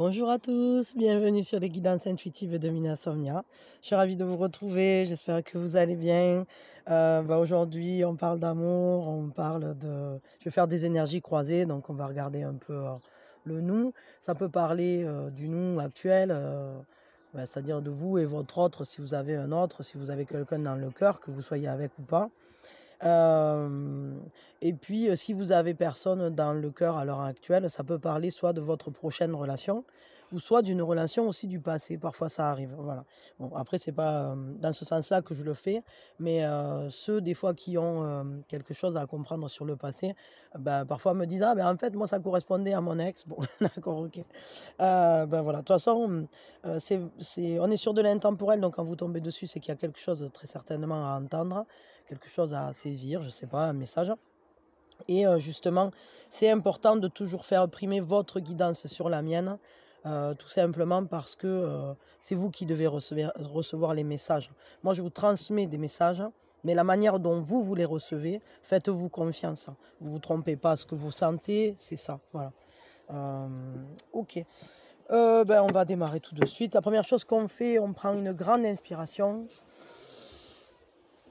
Bonjour à tous, bienvenue sur les guidances intuitives de Mina Somnia. Je suis ravie de vous retrouver, j'espère que vous allez bien. Aujourd'hui, on parle d'amour, on parle de... Je vais faire des énergies croisées, donc on va regarder un peu le nous. Ça peut parler du nous actuel, c'est-à-dire de vous et votre autre, si vous avez un autre, si vous avez quelqu'un dans le cœur, que vous soyez avec ou pas. Et puis, si vous avez personne dans le cœur à l'heure actuelle, ça peut parler soit de votre prochaine relation ou soit d'une relation aussi du passé. Parfois, ça arrive, voilà. Bon, après, c'est pas, dans ce sens-là que je le fais, mais ceux, des fois, qui ont, quelque chose à comprendre sur le passé, parfois me disent: «Ah, en fait, moi, ça correspondait à mon ex». Bon, d'accord, OK. Voilà, de toute façon, on est sur de l'intemporel, donc quand vous tombez dessus, c'est qu'il y a quelque chose très certainement à entendre, quelque chose à saisir, je sais pas, un message. Et justement, c'est important de toujours faire primer votre guidance sur la mienne, tout simplement parce que, c'est vous qui devez recevoir les messages. Moi, je vous transmets des messages, mais la manière dont vous les recevez, faites-vous confiance. Vous vous trompez pas, ce que vous sentez, c'est ça, voilà. OK. On va démarrer tout de suite. La première chose qu'on fait, on prend une grande inspiration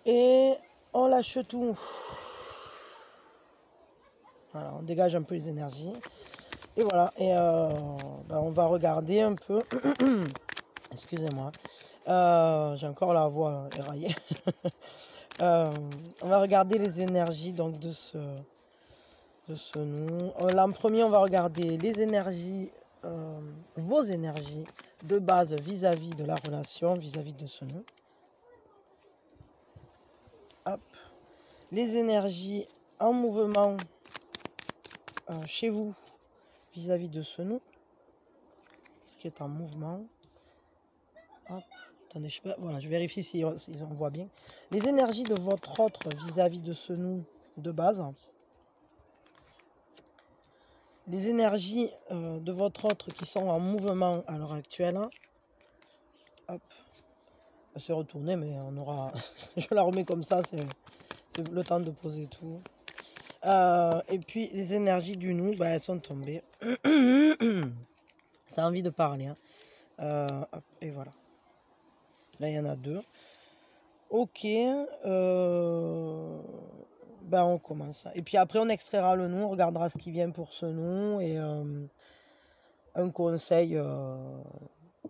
et on lâche tout. Voilà, on dégage un peu les énergies. Et voilà, et on va regarder un peu. Excusez-moi. J'ai encore la voix éraillée. On va regarder les énergies donc de ce nous. Là, en premier, on va regarder les énergies, vos énergies de base vis-à-vis de la relation, vis-à-vis de ce nous. Hop. Les énergies en mouvement chez vous vis-à-vis de ce nous. Ce qui est en mouvement. Hop. Attendez, je sais pas, voilà, je vérifie si on voit bien. Les énergies de votre autre vis-à-vis de ce nous de base. Les énergies de votre autre qui sont en mouvement à l'heure actuelle. Hop. Elle s'est retournée, mais on aura... je la remets comme ça, c'est le temps de poser tout. Et puis les énergies du nous, elles sont tombées. Ça a envie de parler. Hop, et voilà. Là, il y en a deux. Ok. On commence. Et puis après, on extraira le nom, on regardera ce qui vient pour ce nom et un conseil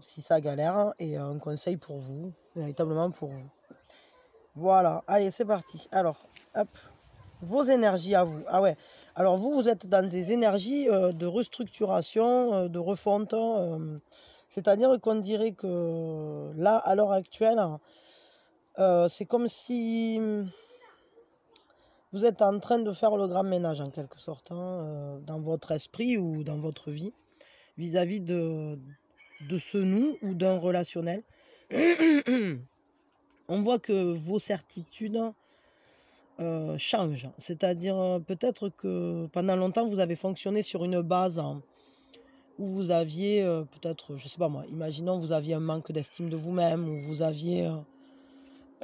si ça galère et un conseil pour vous, véritablement pour vous. Voilà, allez, c'est parti. Alors, hop, vos énergies à vous. Ah ouais, alors vous êtes dans des énergies de restructuration, de refonte. C'est-à-dire qu'on dirait que là, à l'heure actuelle, c'est comme si vous êtes en train de faire le grand ménage en quelque sorte, dans votre esprit ou dans votre vie, vis-à-vis de ce nous ou d'un relationnel. On voit que vos certitudes changent. C'est-à-dire peut-être que pendant longtemps, vous avez fonctionné sur une base où vous aviez peut-être, je sais pas moi, imaginons vous aviez un manque d'estime de vous-même, ou vous aviez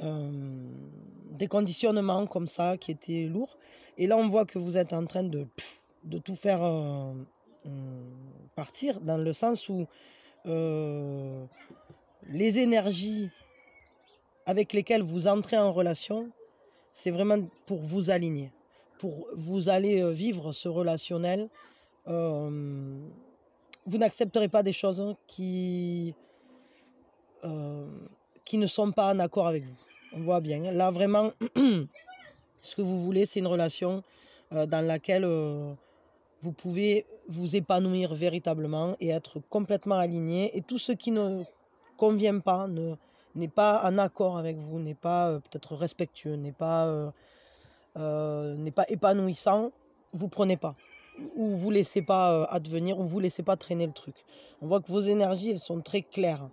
des conditionnements comme ça qui étaient lourds. Et là, on voit que vous êtes en train de tout faire partir, dans le sens où les énergies avec lesquelles vous entrez en relation, c'est vraiment pour vous aligner, pour vous aller vivre ce relationnel. Vous n'accepterez pas des choses qui ne sont pas en accord avec vous. On voit bien. Là, vraiment, ce que vous voulez, c'est une relation dans laquelle vous pouvez vous épanouir véritablement et être complètement aligné. Et tout ce qui ne convient pas, n'est pas en accord avec vous, n'est pas peut-être respectueux, n'est pas épanouissant, vous prenez pas. Ou vous laissez pas advenir, ou vous laissez pas traîner le truc. On voit que vos énergies, elles sont très claires.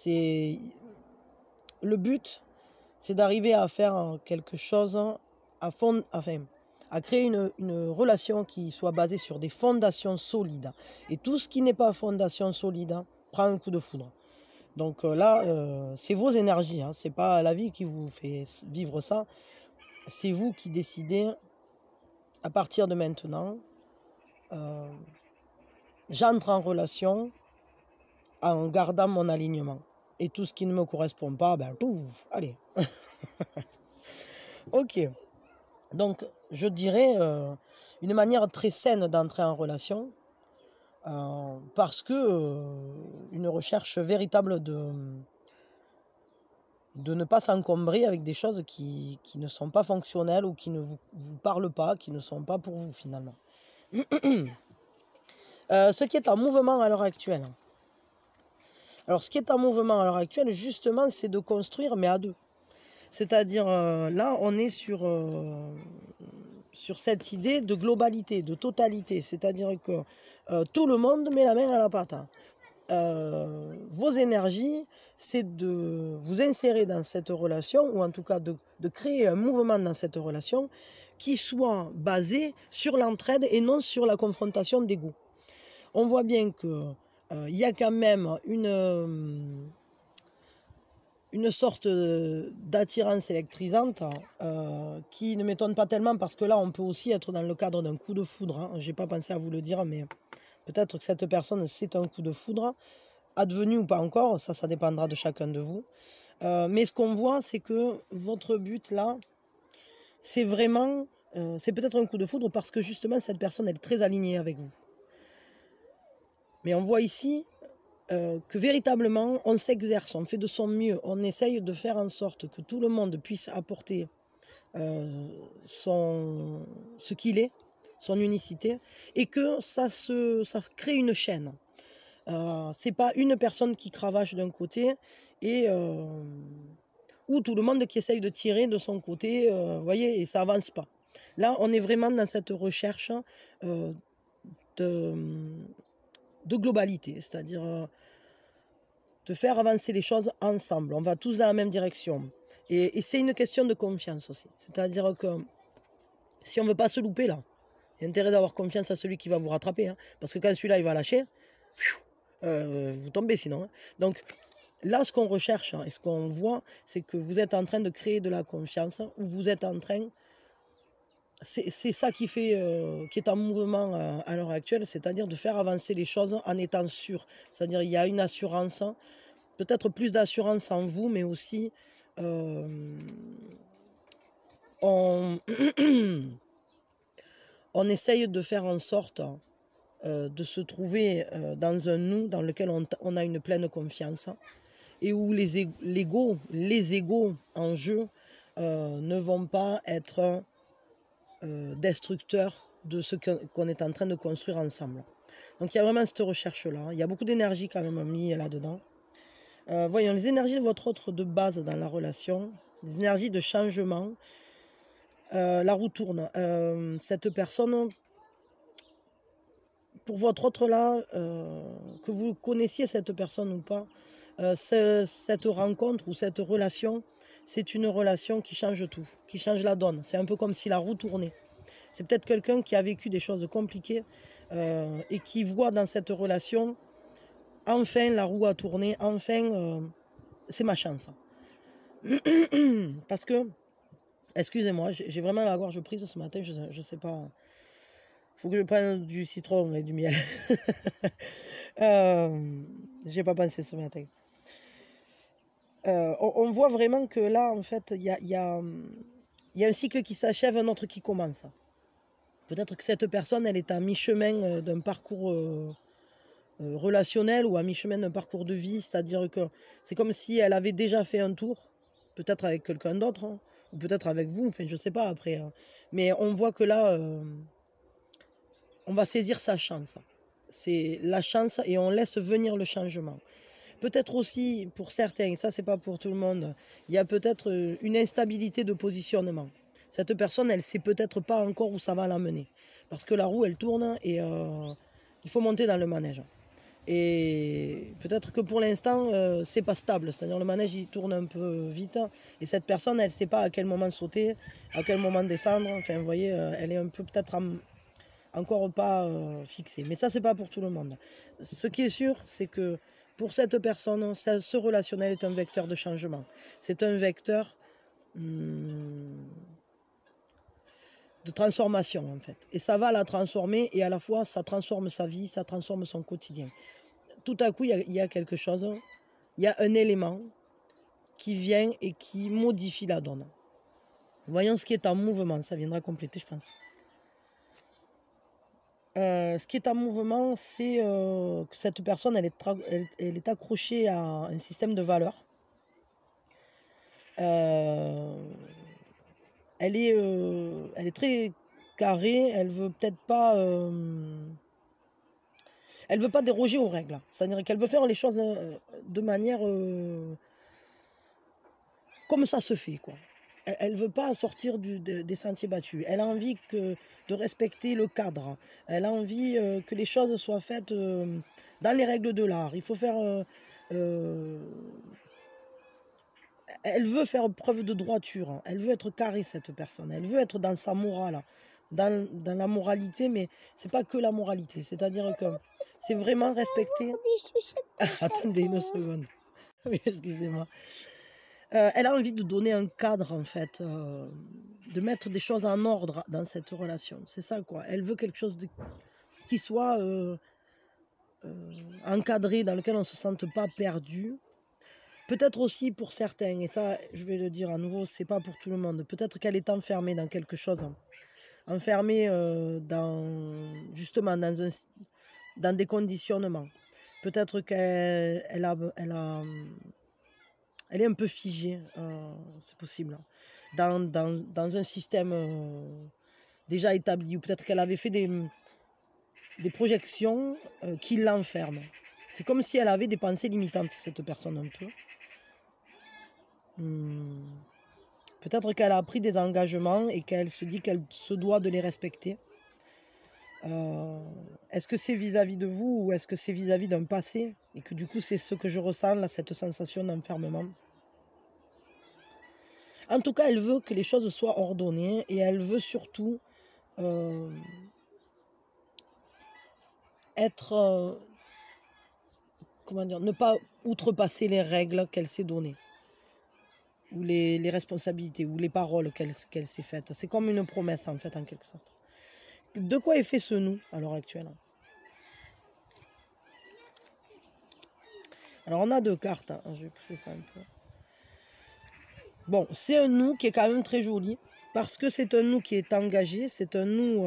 Le but, c'est d'arriver à faire quelque chose à fond, enfin, à créer une relation qui soit basée sur des fondations solides. Et tout ce qui n'est pas fondation solide prend un coup de foudre. Donc là, c'est vos énergies, c'est pas la vie qui vous fait vivre ça. C'est vous qui décidez, à partir de maintenant, j'entre en relation en gardant mon alignement. Et tout ce qui ne me correspond pas, ben, pouf, allez. Ok. Donc, je dirais une manière très saine d'entrer en relation, parce que une recherche véritable de ne pas s'encombrer avec des choses qui ne sont pas fonctionnelles ou qui ne vous parlent pas, qui ne sont pas pour vous finalement. Ce qui est en mouvement à l'heure actuelle. Alors, ce qui est en mouvement à l'heure actuelle, justement, c'est de construire, mais à deux. C'est-à-dire, là, on est sur cette idée de globalité, de totalité. C'est-à-dire que tout le monde met la main à la pâte. Vos énergies, c'est de vous insérer dans cette relation, ou en tout cas de créer un mouvement dans cette relation qui soit basé sur l'entraide et non sur la confrontation d'ego. On voit bien que y a quand même une sorte d'attirance électrisante qui ne m'étonne pas tellement, parce que là on peut aussi être dans le cadre d'un coup de foudre, hein. J'ai pas pensé à vous le dire, mais peut-être que cette personne c'est un coup de foudre, advenu ou pas encore, ça dépendra de chacun de vous. Mais ce qu'on voit, c'est que votre but là, c'est vraiment, c'est peut-être un coup de foudre parce que justement cette personne elle est très alignée avec vous. Mais on voit ici que véritablement on s'exerce, on fait de son mieux, on essaye de faire en sorte que tout le monde puisse apporter ce qu'il est, son unicité, et que ça crée une chaîne. C'est pas une personne qui cravache d'un côté et ou tout le monde qui essaye de tirer de son côté, voyez, et ça avance pas. Là, on est vraiment dans cette recherche de globalité, c'est-à-dire de faire avancer les choses ensemble. On va tous dans la même direction. Et c'est une question de confiance aussi. C'est-à-dire que si on ne veut pas se louper là, il y a intérêt d'avoir confiance à celui qui va vous rattraper. Hein, parce que quand celui-là il va lâcher, vous tombez sinon. Hein. Donc là, ce qu'on recherche et ce qu'on voit, c'est que vous êtes en train de créer de la confiance, ou vous êtes en train... C'est ça qui est en mouvement à l'heure actuelle, c'est-à-dire de faire avancer les choses en étant sûr. C'est-à-dire il y a une assurance, peut-être plus d'assurance en vous, mais aussi on, on essaye de faire en sorte de se trouver dans un nous dans lequel on a une pleine confiance, et où les égos en jeu ne vont pas être destructeurs de ce qu'on est en train de construire ensemble. Donc il y a vraiment cette recherche-là. Il y a beaucoup d'énergie quand même mis là-dedans. Voyons les énergies de votre autre de base dans la relation, les énergies de changement. La roue tourne. Cette personne, pour votre autre là, que vous connaissiez cette personne ou pas, cette rencontre ou cette relation, c'est une relation qui change tout, qui change la donne. C'est un peu comme si la roue tournait. C'est peut-être quelqu'un qui a vécu des choses compliquées et qui voit dans cette relation, enfin la roue a tourné, enfin c'est ma chance. Parce que, excusez-moi, j'ai vraiment la gorge prise ce matin, je sais pas. Faut que je prenne du citron et du miel. J'ai pas pensé ce matin. On voit vraiment que là, en fait, il y a un cycle qui s'achève, un autre qui commence. Peut-être que cette personne, elle est à mi-chemin d'un parcours relationnel, ou à mi-chemin d'un parcours de vie, c'est-à-dire que c'est comme si elle avait déjà fait un tour, peut-être avec quelqu'un d'autre, hein, ou peut-être avec vous, enfin je sais pas après. Hein. Mais on voit que là, on va saisir sa chance. C'est la chance et on laisse venir le changement. Peut-être aussi, pour certains, ça c'est pas pour tout le monde, il y a peut-être une instabilité de positionnement. Cette personne, elle ne sait peut-être pas encore où ça va l'amener. Parce que la roue, elle tourne et il faut monter dans le manège. Et peut-être que pour l'instant, c'est pas stable. C'est-à-dire le manège, il tourne un peu vite. Et cette personne, elle ne sait pas à quel moment sauter, à quel moment descendre. Enfin, vous voyez, elle est un peu peut-être encore pas fixée. Mais ça, c'est pas pour tout le monde. Ce qui est sûr, c'est que pour cette personne, ce relationnel est un vecteur de changement. C'est un vecteur de transformation, en fait. Et ça va la transformer, et à la fois, ça transforme sa vie, ça transforme son quotidien. tout à coup, il y a quelque chose, il y a un élément qui vient et qui modifie la donne. Voyons ce qui est en mouvement, ça viendra compléter, je pense. Ce qui est en mouvement, c'est que cette personne, elle est accrochée à un système de valeurs. Elle est très carrée, elle veut peut-être pas... elle veut pas déroger aux règles. C'est-à-dire qu'elle veut faire les choses de manière... comme ça se fait, quoi. Elle veut pas sortir des sentiers battus. Elle a envie de respecter le cadre. Elle a envie que les choses soient faites dans les règles de l'art. Il faut faire... elle veut faire preuve de droiture. Elle veut être carrée, cette personne. Elle veut être dans sa morale, dans la moralité, mais c'est pas que la moralité. C'est-à-dire que c'est vraiment respecter... Attendez une seconde. Oui, excusez-moi. Elle a envie de donner un cadre, en fait, de mettre des choses en ordre dans cette relation. C'est ça, quoi. Elle veut quelque chose qui soit encadré, dans lequel on ne se sente pas perdu. Peut-être aussi pour certains, et ça, je vais le dire à nouveau, c'est pas pour tout le monde. Peut-être qu'elle est enfermée dans quelque chose, enfermée justement dans des conditionnements. Peut-être qu'elle elle est un peu figée, c'est possible, dans un système déjà établi, ou peut-être qu'elle avait fait des projections qui l'enferment. C'est comme si elle avait des pensées limitantes, cette personne, un peu. Peut-être qu'elle a pris des engagements et qu'elle se dit qu'elle se doit de les respecter. Est-ce que c'est vis-à-vis de vous ou est-ce que c'est vis-à-vis d'un passé? Et que du coup, c'est ce que je ressens, là, cette sensation d'enfermement. En tout cas, elle veut que les choses soient ordonnées et elle veut surtout être... comment dire? Ne pas outrepasser les règles qu'elle s'est données. Ou les responsabilités, ou les paroles qu'elle s'est faites. C'est comme une promesse, en fait, en quelque sorte. De quoi est fait ce nous, à l'heure actuelle? Alors, on a deux cartes. Hein. Je vais pousser ça un peu. Bon, c'est un nous qui est quand même très joli. Parce que c'est un nous qui est engagé. C'est un nous...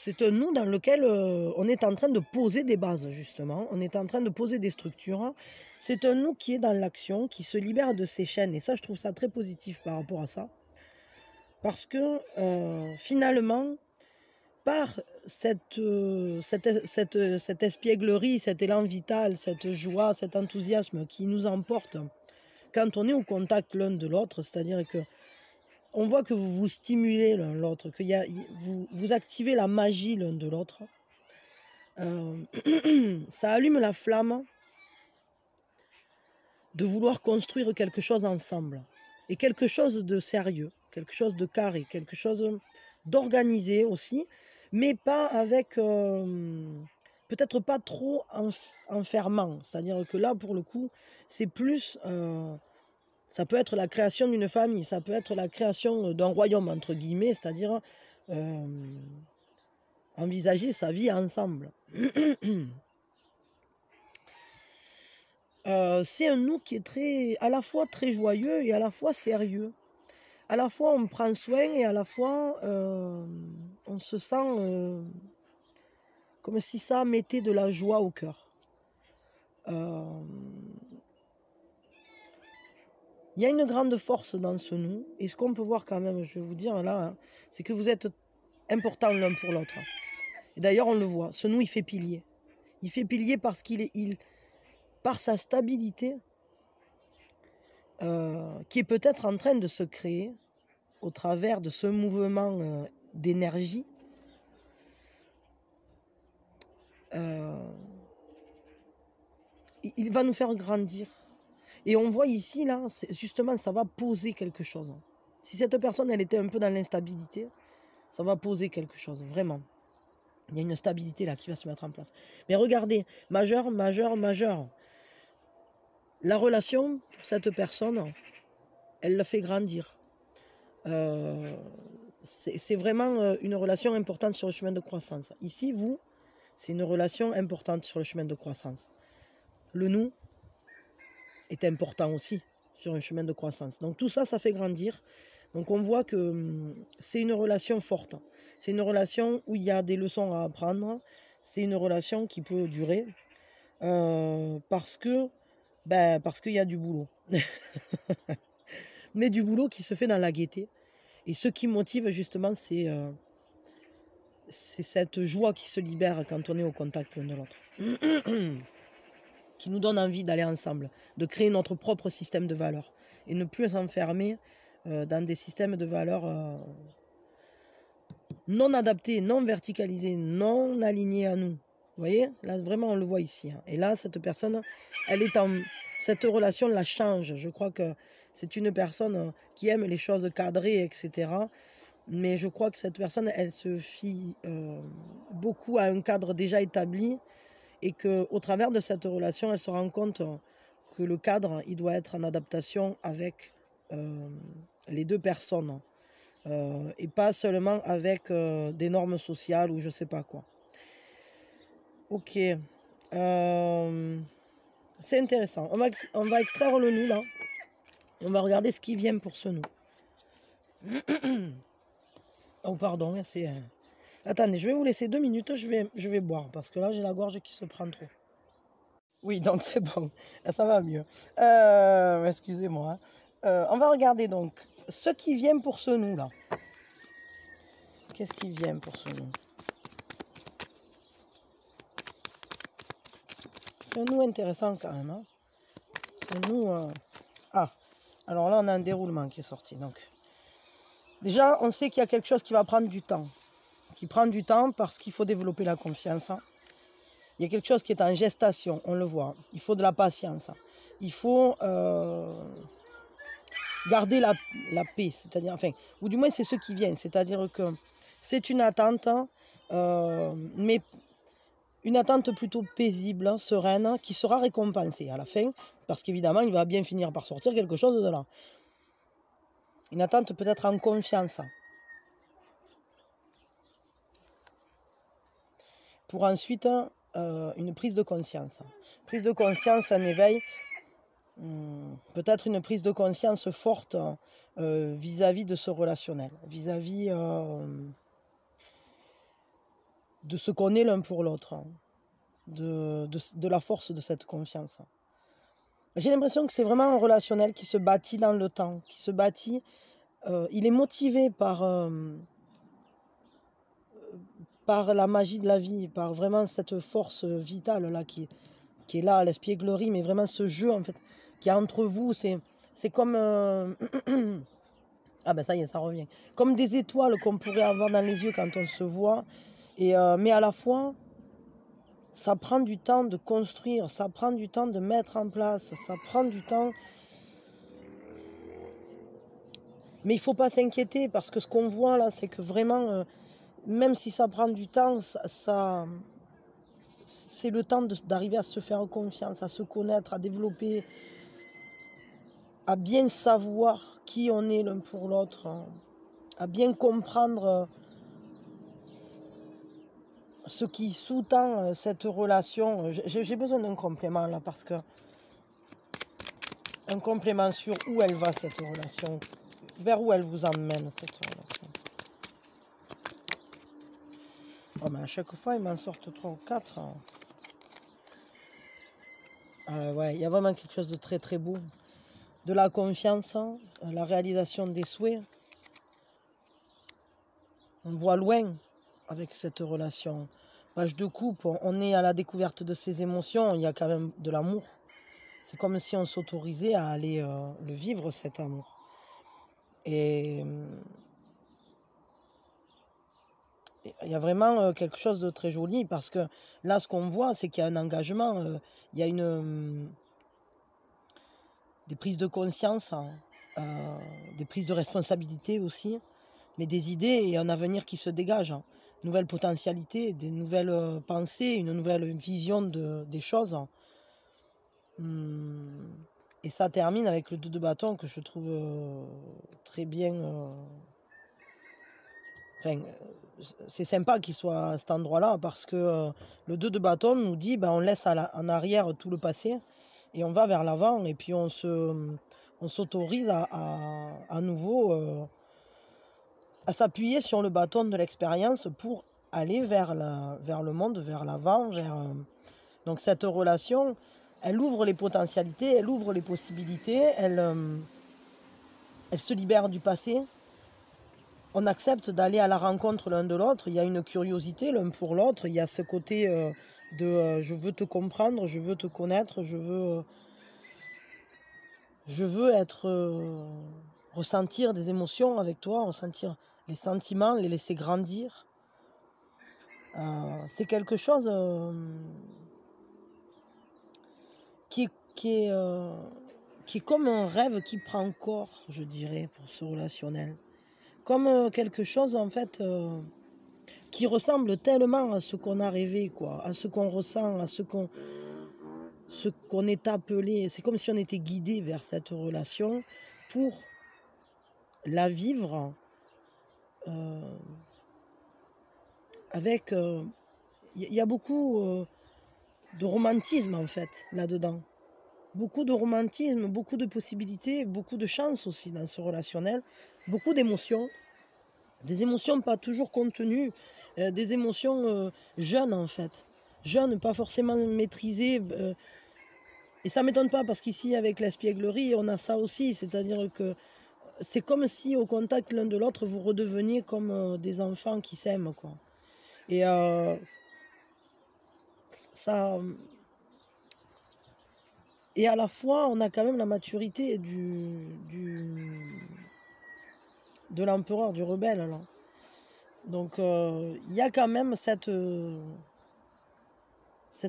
c'est un nous dans lequel on est en train de poser des bases, justement. On est en train de poser des structures. C'est un nous qui est dans l'action, qui se libère de ses chaînes. Et ça, je trouve ça très positif par rapport à ça. Parce que finalement, par cette espièglerie, cet élan vital, cette joie, cet enthousiasme qui nous emporte quand on est au contact l'un de l'autre, c'est-à-dire que on voit que vous vous stimulez l'un l'autre, que vous activez la magie l'un de l'autre. Ça allume la flamme de vouloir construire quelque chose ensemble. Et quelque chose de sérieux, quelque chose de carré, quelque chose d'organisé aussi, mais pas avec... peut-être pas trop enfermant. C'est-à-dire que là, pour le coup, c'est plus... ça peut être la création d'une famille, ça peut être la création d'un royaume, entre guillemets, c'est-à-dire envisager sa vie ensemble. C'est un nous qui est à la fois très joyeux et à la fois sérieux. À la fois on prend soin et à la fois on se sent comme si ça mettait de la joie au cœur. Il y a une grande force dans ce nous, et ce qu'on peut voir quand même, je vais vous dire là, hein, c'est que vous êtes importants l'un pour l'autre. Et d'ailleurs, on le voit, ce nous, il fait pilier. Il fait pilier parce par sa stabilité, qui est peut-être en train de se créer au travers de ce mouvement d'énergie. Il va nous faire grandir. Et on voit ici, là, justement, ça va poser quelque chose. Si cette personne, elle était un peu dans l'instabilité, ça va poser quelque chose, vraiment. Il y a une stabilité là qui va se mettre en place. Mais regardez, majeur, majeur, majeur. La relation, pour cette personne, elle le fait grandir. c'est vraiment une relation importante sur le chemin de croissance. Ici, vous, c'est une relation importante sur le chemin de croissance. Le nous est important aussi sur un chemin de croissance. Donc tout ça, ça fait grandir. Donc on voit que c'est une relation forte. C'est une relation où il y a des leçons à apprendre. C'est une relation qui peut durer parce qu'il y a du boulot. Mais du boulot qui se fait dans la gaieté. Et ce qui motive justement, c'est cette joie qui se libère quand on est au contact l'un de l'autre. Qui nous donne envie d'aller ensemble, de créer notre propre système de valeurs. Et ne plus s'enfermer dans des systèmes de valeurs non adaptés, non verticalisés, non alignés à nous. Vous voyez, là vraiment on le voit ici. Et là, cette personne, cette relation la change. Je crois que c'est une personne qui aime les choses cadrées, etc. Mais je crois que cette personne, elle se fie beaucoup à un cadre déjà établi et qu'au travers de cette relation, elle se rend compte que le cadre, il doit être en adaptation avec les deux personnes et pas seulement avec des normes sociales ou je sais pas quoi. Ok. C'est intéressant. On va extraire le nous là. On va regarder ce qui vient pour ce nous. Oh pardon, c'est... Attendez, je vais vous laisser 2 minutes, je vais boire parce que là j'ai la gorge qui se prend trop. Oui, donc c'est bon, ça va mieux. Excusez-moi. On va regarder donc ce qui vient pour ce nous là. Qu'est-ce qui vient pour ce nous? C'est un nous intéressant quand même. Hein. C'est un nous... Ah, alors là on a un déroulement qui est sorti. Donc, déjà, on sait qu'il y a quelque chose qui va prendre du temps. Qui prend du temps parce qu'il faut développer la confiance. Il y a quelque chose qui est en gestation, on le voit. Il faut de la patience. Il faut garder la paix, c'est-à-dire, enfin, ou du moins c'est ce qui vient. C'est-à-dire que c'est une attente, mais une attente plutôt paisible, sereine, qui sera récompensée à la fin, parce qu'évidemment, il va bien finir par sortir quelque chose de là. Une attente peut-être en confiance. Pour ensuite une prise de conscience. Prise de conscience, un éveil, peut-être une prise de conscience forte vis-à-vis de ce relationnel, vis-à-vis de ce qu'on est l'un pour l'autre, de la force de cette confiance. J'ai l'impression que c'est vraiment un relationnel qui se bâtit dans le temps, qui se bâtit, il est motivé par la magie de la vie, par vraiment cette force vitale là qui est là à l'espièglerie, mais vraiment ce jeu en fait qui est entre vous, c'est comme ah ben ça y est, ça revient, comme des étoiles qu'on pourrait avoir dans les yeux quand on se voit, et mais à la fois ça prend du temps de construire, ça prend du temps de mettre en place, ça prend du temps, mais il faut pas s'inquiéter parce que ce qu'on voit là, c'est que vraiment même si ça prend du temps, c'est le temps d'arriver à se faire confiance, à se connaître, à développer, à bien savoir qui on est l'un pour l'autre, à bien comprendre ce qui sous-tend cette relation. J'ai besoin d'un complément là parce que un complément sur où elle va cette relation, vers où elle vous emmène cette relation. Oh, mais à chaque fois ils m'en sortent 3 ou 4. Ouais, il y a vraiment quelque chose de très très beau. De la confiance, la réalisation des souhaits. On voit loin avec cette relation. Page de coupe, on est à la découverte de ses émotions, il y a quand même de l'amour. C'est comme si on s'autorisait à aller le vivre, cet amour. Et il y a vraiment quelque chose de très joli parce que là, ce qu'on voit, c'est qu'il y a un engagement, il y a des prises de conscience, des prises de responsabilité aussi, mais des idées et un avenir qui se dégage. Nouvelles potentialités, des nouvelles pensées, une nouvelle vision des choses. Et ça termine avec le 2 de bâton que je trouve très bien Enfin, c'est sympa qu'il soit à cet endroit-là parce que le 2 de bâton nous dit, ben, on laisse en arrière tout le passé et on va vers l'avant et puis on s'autorise à nouveau à s'appuyer sur le bâton de l'expérience pour aller vers le monde, vers l'avant, donc cette relation, elle ouvre les potentialités, elle ouvre les possibilités, elle se libère du passé. On accepte d'aller à la rencontre l'un de l'autre, il y a une curiosité l'un pour l'autre, il y a ce côté je veux te comprendre, je veux te connaître, je veux ressentir des émotions avec toi, ressentir les sentiments, les laisser grandir. C'est quelque chose qui est comme un rêve qui prend corps, je dirais, pour ce relationnel. Comme quelque chose, en fait, qui ressemble tellement à ce qu'on a rêvé, quoi, à ce qu'on ressent, à ce qu'on est appelé. C'est comme si on était guidé vers cette relation pour la vivre avec... Il y a beaucoup de romantisme, en fait, là-dedans. Beaucoup de romantisme, beaucoup de possibilités, beaucoup de chance aussi dans ce relationnel. Beaucoup d'émotions. Des émotions pas toujours contenues, des émotions jeunes, en fait. Jeunes, pas forcément maîtrisées. Et ça ne m'étonne pas parce qu'ici, avec l'espièglerie, on a ça aussi. C'est-à-dire que c'est comme si, au contact l'un de l'autre, vous redeveniez comme des enfants qui s'aiment, quoi. Et ça... Et à la fois, on a quand même la maturité de l'empereur, du rebelle, là. Donc, il y a quand même cette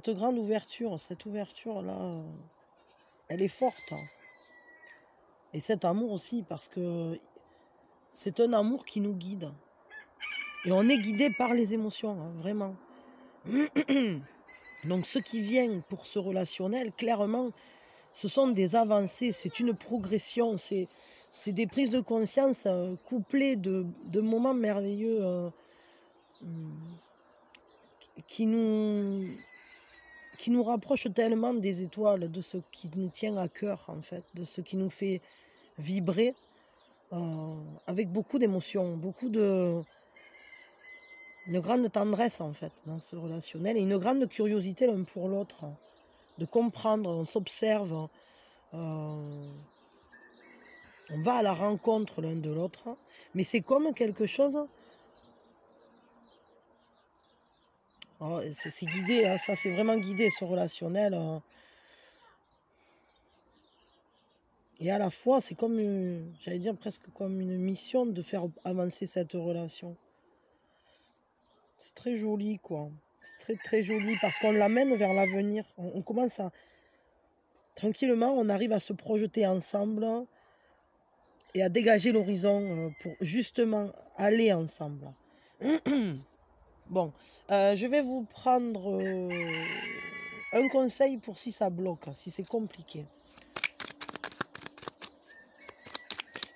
grande ouverture. Cette ouverture-là, elle est forte. Et cet amour aussi, parce que c'est un amour qui nous guide. Et on est guidé par les émotions, hein, vraiment. Donc, ce qui vient pour ce relationnel, clairement, ce sont des avancées, c'est une progression, c'est des prises de conscience couplées de moments merveilleux qui nous rapprochent tellement des étoiles, de ce qui nous tient à cœur, en fait, de ce qui nous fait vibrer avec beaucoup d'émotions, une grande tendresse, en fait, dans ce relationnel et une grande curiosité l'un pour l'autre, de comprendre, on s'observe. On va à la rencontre l'un de l'autre, mais c'est comme quelque chose... Oh, c'est guidé, hein, ça c'est vraiment guidé ce relationnel. Et à la fois, c'est comme, j'allais dire presque comme une mission de faire avancer cette relation. C'est très joli, quoi. C'est très très joli parce qu'on l'amène vers l'avenir. On commence à... Tranquillement, on arrive à se projeter ensemble et à dégager l'horizon pour justement aller ensemble. Bon, je vais vous prendre un conseil pour si ça bloque, si c'est compliqué.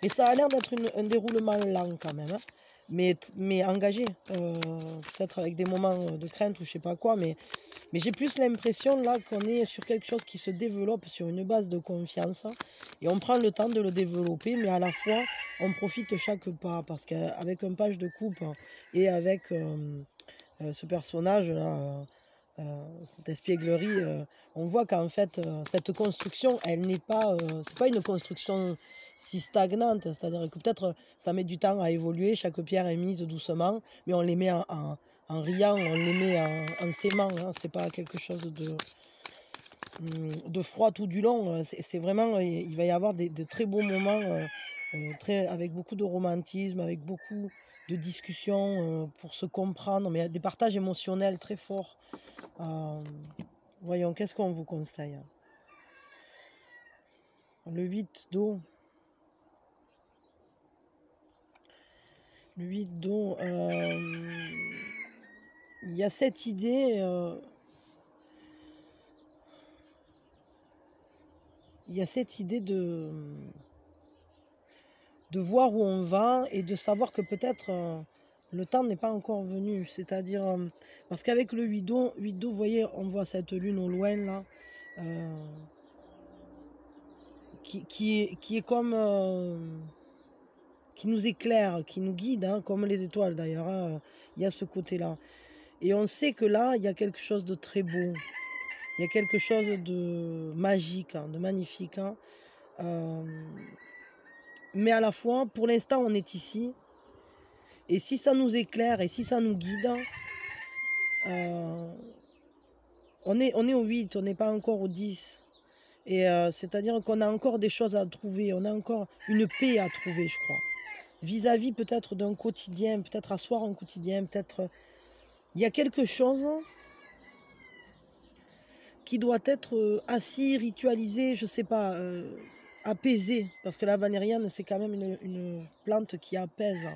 Et ça a l'air d'être un déroulement lent quand même, hein, mais engagé. Peut-être avec des moments de crainte ou je sais pas quoi, mais j'ai plus l'impression là qu'on est sur quelque chose qui se développe sur une base de confiance. Et on prend le temps de le développer, mais à la fois, on profite chaque pas. Parce qu'avec un page de coupe et avec ce personnage-là, cette espièglerie, on voit qu'en fait, cette construction, elle n'est pas... c'est pas une construction si stagnante, c'est-à-dire que peut-être ça met du temps à évoluer, chaque pierre est mise doucement, mais on les met en riant, on les met en s'aimant, hein, c'est pas quelque chose de froid tout du long, c'est vraiment, il va y avoir de très beaux moments, avec beaucoup de romantisme, avec beaucoup de discussions pour se comprendre, mais des partages émotionnels très forts. Voyons, qu'est-ce qu'on vous conseille? Le 8 d'eau. Le 8 d'eau. Il y a cette idée... il y a cette idée de voir où on va et de savoir que peut-être Le temps n'est pas encore venu, c'est-à-dire, parce qu'avec le 8 d'eau, vous voyez, on voit cette lune au loin là, qui est comme, qui nous éclaire, qui nous guide, hein, comme les étoiles d'ailleurs, hein, il y a ce côté-là. Et on sait que là, il y a quelque chose de très beau, il y a quelque chose de magique, hein, de magnifique, hein. Mais à la fois, pour l'instant, on est ici. Et si ça nous éclaire et si ça nous guide, on est au 8, on n'est pas encore au 10. Et c'est-à-dire qu'on a encore des choses à trouver, on a encore une paix à trouver, je crois. Vis-à-vis peut-être d'un quotidien, peut-être asseoir un quotidien, peut-être... Il y a quelque chose qui doit être assis, ritualisé, je sais pas, apaisé. Parce que la valériane, c'est quand même une plante qui apaise.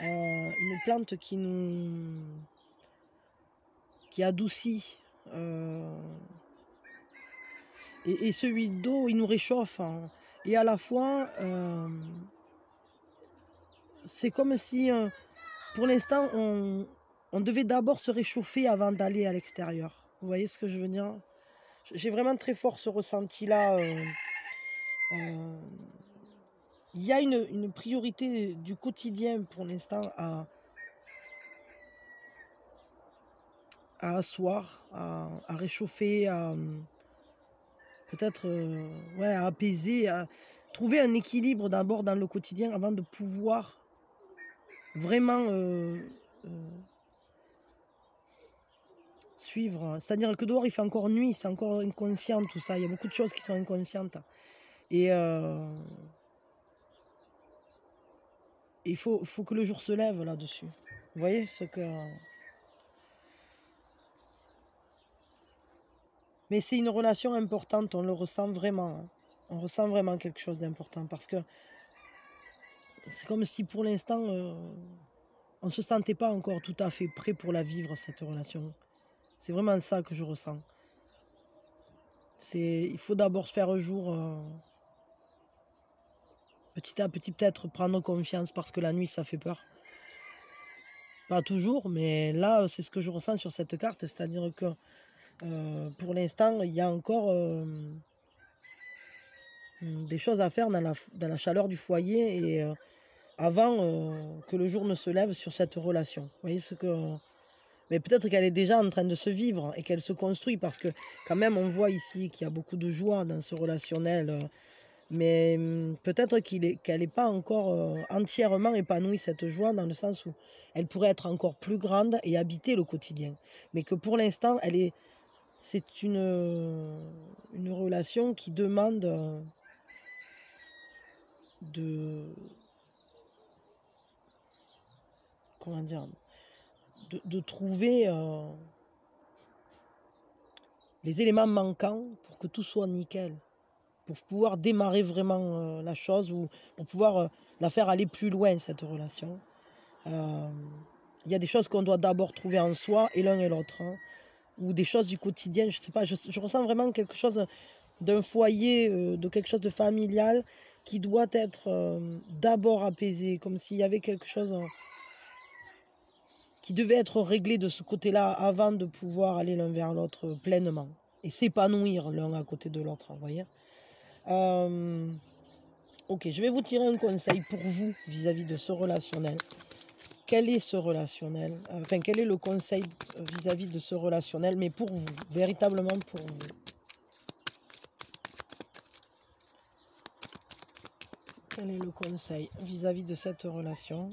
Une plante qui adoucit. Et ce 8 d'eau, il nous réchauffe. Hein. Et à la fois, c'est comme si, pour l'instant, on devait d'abord se réchauffer avant d'aller à l'extérieur. Vous voyez ce que je veux dire? J'ai vraiment très fort ce ressenti-là. Il y a une priorité du quotidien pour l'instant à asseoir, à réchauffer, à peut-être ouais, à apaiser, à trouver un équilibre d'abord dans le quotidien avant de pouvoir vraiment suivre. C'est-à-dire que dehors il fait encore nuit, c'est encore inconscient tout ça. Il y a beaucoup de choses qui sont inconscientes. Et il faut que le jour se lève là-dessus. Vous voyez ce que... Mais c'est une relation importante, on le ressent vraiment. Hein. On ressent vraiment quelque chose d'important parce que c'est comme si pour l'instant, on ne se sentait pas encore tout à fait prêt pour la vivre, cette relation. C'est vraiment ça que je ressens. Il faut d'abord se faire jour, petit à petit peut-être prendre confiance parce que la nuit ça fait peur. Pas toujours, mais là c'est ce que je ressens sur cette carte, c'est-à-dire que pour l'instant il y a encore des choses à faire dans la chaleur du foyer et avant que le jour ne se lève sur cette relation. Vous voyez ce que... Mais peut-être qu'elle est déjà en train de se vivre et qu'elle se construit parce que quand même on voit ici qu'il y a beaucoup de joie dans ce relationnel. Mais peut-être qu'elle n'est pas encore entièrement épanouie, cette joie, dans le sens où elle pourrait être encore plus grande et habiter le quotidien. Mais que pour l'instant, c'est une relation qui demande comment dire, de trouver les éléments manquants pour que tout soit nickel. Pour pouvoir démarrer vraiment la chose ou pour pouvoir la faire aller plus loin, cette relation. Il y a des choses qu'on doit d'abord trouver en soi et l'un et l'autre. Hein, ou des choses du quotidien, je sais pas, je ressens vraiment quelque chose d'un foyer, de quelque chose de familial qui doit être d'abord apaisé, comme s'il y avait quelque chose qui devait être réglé de ce côté-là avant de pouvoir aller l'un vers l'autre pleinement et s'épanouir l'un à côté de l'autre, vous voyez. Ok, je vais vous tirer un conseil pour vous vis-à-vis de ce relationnel. Quel est ce relationnel? Enfin, quel est le conseil vis-à-vis de ce relationnel, mais pour vous, véritablement pour vous? Quel est le conseil vis-à-vis de cette relation?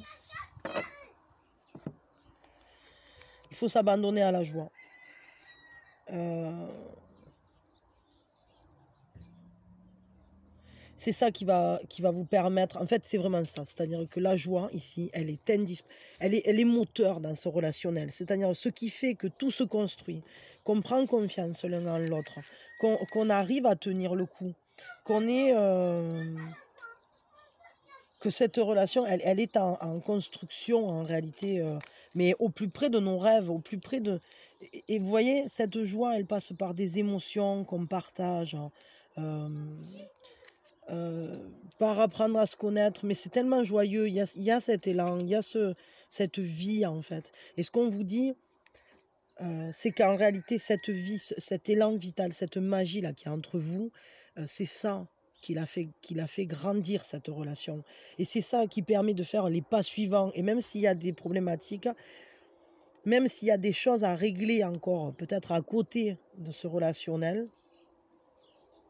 Il faut s'abandonner à la joie. C'est ça qui va vous permettre, en fait c'est vraiment ça, c'est-à-dire que la joie ici, elle est moteur dans ce relationnel, c'est-à-dire ce qui fait que tout se construit, qu'on prend confiance l'un en l'autre, qu'on arrive à tenir le coup, qu'on est... que cette relation, elle est en construction en réalité, mais au plus près de nos rêves, au plus près de... Et vous voyez, cette joie, elle passe par des émotions qu'on partage, heu, par apprendre à se connaître, mais c'est tellement joyeux, il y a cet élan, il y a cette vie, en fait. Et ce qu'on vous dit, c'est qu'en réalité, cette vie, cet élan vital, cette magie-là qui est entre vous, c'est ça qui l'a fait grandir cette relation. Et c'est ça qui permet de faire les pas suivants. Et même s'il y a des problématiques, même s'il y a des choses à régler encore, peut-être à côté de ce relationnel,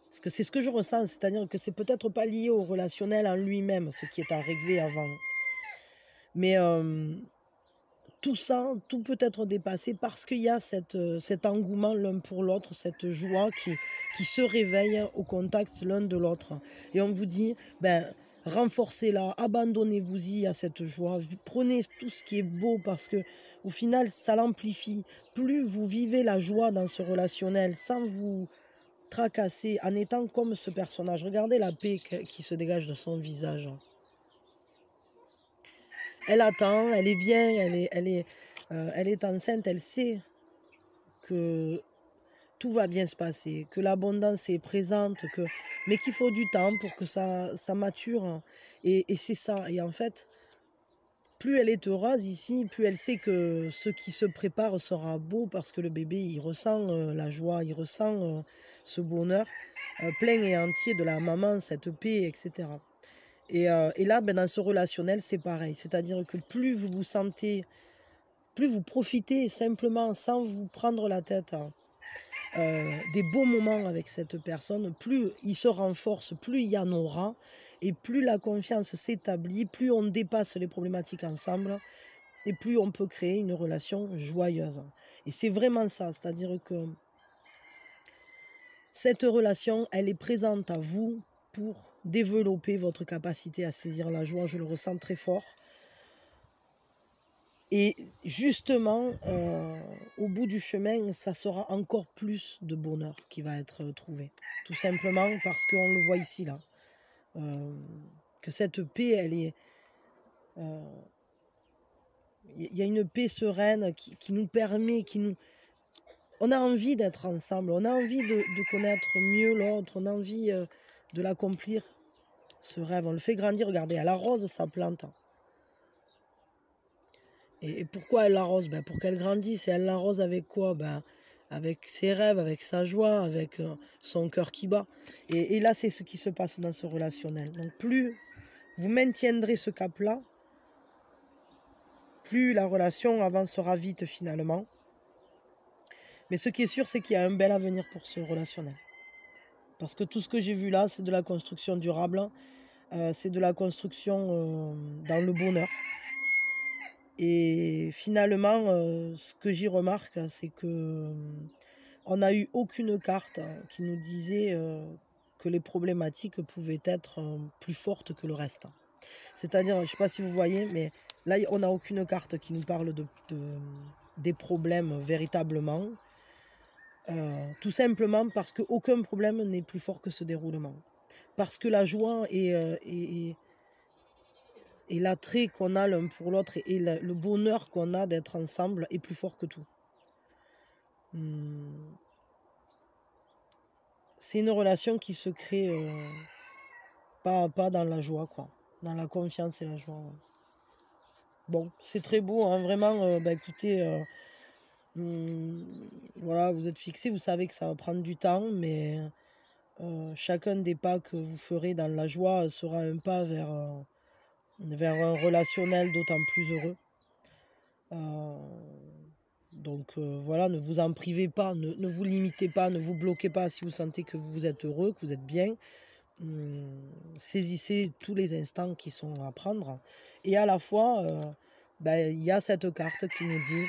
parce que c'est ce que je ressens, c'est-à-dire que c'est peut-être pas lié au relationnel en lui-même, ce qui est à régler avant. Mais tout ça, tout peut être dépassé parce qu'il y a cet engouement l'un pour l'autre, cette joie qui se réveille au contact l'un de l'autre. Et on vous dit, ben, renforcez-la, abandonnez-vous-y à cette joie, prenez tout ce qui est beau parce que au final, ça l'amplifie. Plus vous vivez la joie dans ce relationnel sans vous tracasser, en étant comme ce personnage, regardez la paix qui se dégage de son visage. Elle attend, elle est bien, elle est enceinte, elle sait que tout va bien se passer, que l'abondance est présente, mais qu'il faut du temps pour que ça mature. Et c'est ça. Et en fait, plus elle est heureuse ici, plus elle sait que ce qui se prépare sera beau parce que le bébé, il ressent la joie, il ressent ce bonheur plein et entier de la maman, cette paix, etc. Et là, ben, dans ce relationnel, c'est pareil. C'est-à-dire que plus vous vous sentez, plus vous profitez simplement sans vous prendre la tête, hein, des beaux moments avec cette personne, plus il se renforce, plus il y en aura, et plus la confiance s'établit, plus on dépasse les problématiques ensemble, et plus on peut créer une relation joyeuse. Et c'est vraiment ça, c'est-à-dire que cette relation, elle est présente à vous pour développer votre capacité à saisir la joie. Je le ressens très fort. Et justement, au bout du chemin, ça sera encore plus de bonheur qui va être trouvé. Tout simplement parce qu'on le voit ici, là. Que cette paix, elle est... Il y a une paix sereine qui nous permet, on a envie d'être ensemble, on a envie de connaître mieux l'autre, on a envie de l'accomplir, ce rêve. On le fait grandir, regardez, elle arrose sa plante. Et pourquoi elle l'arrose? Ben, pour qu'elle grandisse. Et elle l'arrose avec quoi? Ben, avec ses rêves, avec sa joie, avec son cœur qui bat. Et là, c'est ce qui se passe dans ce relationnel. Donc plus vous maintiendrez ce cap-là, plus la relation avancera vite finalement. Mais ce qui est sûr, c'est qu'il y a un bel avenir pour ce relationnel. Parce que tout ce que j'ai vu là, c'est de la construction durable, c'est de la construction dans le bonheur. Et finalement, ce que j'y remarque, c'est que on n'a eu aucune carte qui nous disait que les problématiques pouvaient être plus fortes que le reste. C'est-à-dire, je ne sais pas si vous voyez, mais là, on n'a aucune carte qui nous parle des problèmes véritablement. Tout simplement parce qu'aucun problème n'est plus fort que ce déroulement. Parce que la joie et l'attrait qu'on a l'un pour l'autre et le bonheur qu'on a d'être ensemble est plus fort que tout. C'est une relation qui se crée pas à pas dans la joie, quoi. Dans la confiance et la joie. Ouais. Bon, c'est très beau, hein, vraiment. Bah, écoutez, voilà, vous êtes fixés, vous savez que ça va prendre du temps, mais chacun des pas que vous ferez dans la joie sera un pas vers un relationnel d'autant plus heureux. Donc voilà, ne vous en privez pas, ne vous limitez pas, ne vous bloquez pas si vous sentez que vous êtes heureux, que vous êtes bien. Saisissez tous les instants qui sont à prendre. Et à la fois, il y a cette carte qui nous dit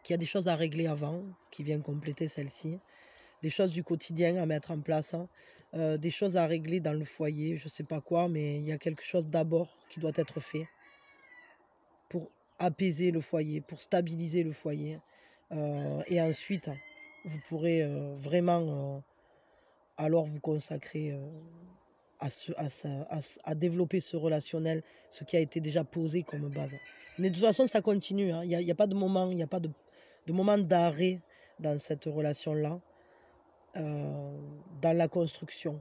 qu'il y a des choses à régler avant, qui vient compléter celle-ci, des choses du quotidien à mettre en place, hein, des choses à régler dans le foyer, je ne sais pas quoi, mais il y a quelque chose d'abord qui doit être fait pour apaiser le foyer, pour stabiliser le foyer. Et ensuite, vous pourrez vraiment alors vous consacrer à développer ce relationnel, ce qui a été déjà posé comme base. Mais de toute façon, ça continue. Hein. Il n'y a pas de moment, il n'y a pas de moment d'arrêt dans cette relation-là, dans la construction.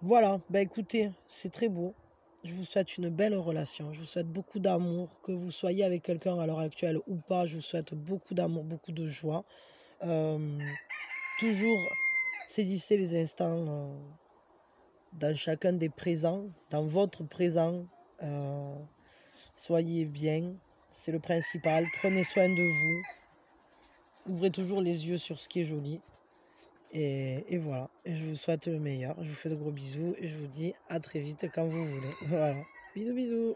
Voilà, bah écoutez, c'est très beau. Je vous souhaite une belle relation. Je vous souhaite beaucoup d'amour. Que vous soyez avec quelqu'un à l'heure actuelle ou pas, je vous souhaite beaucoup d'amour, beaucoup de joie. Euh, Toujours saisissez les instants dans chacun des présents, dans votre présent. euh, Soyez bien, c'est le principal. Prenez soin de vous. Ouvrez toujours les yeux sur ce qui est joli. Et voilà. Et je vous souhaite le meilleur. Je vous fais de gros bisous et je vous dis à très vite quand vous voulez. Voilà. Bisous, bisous.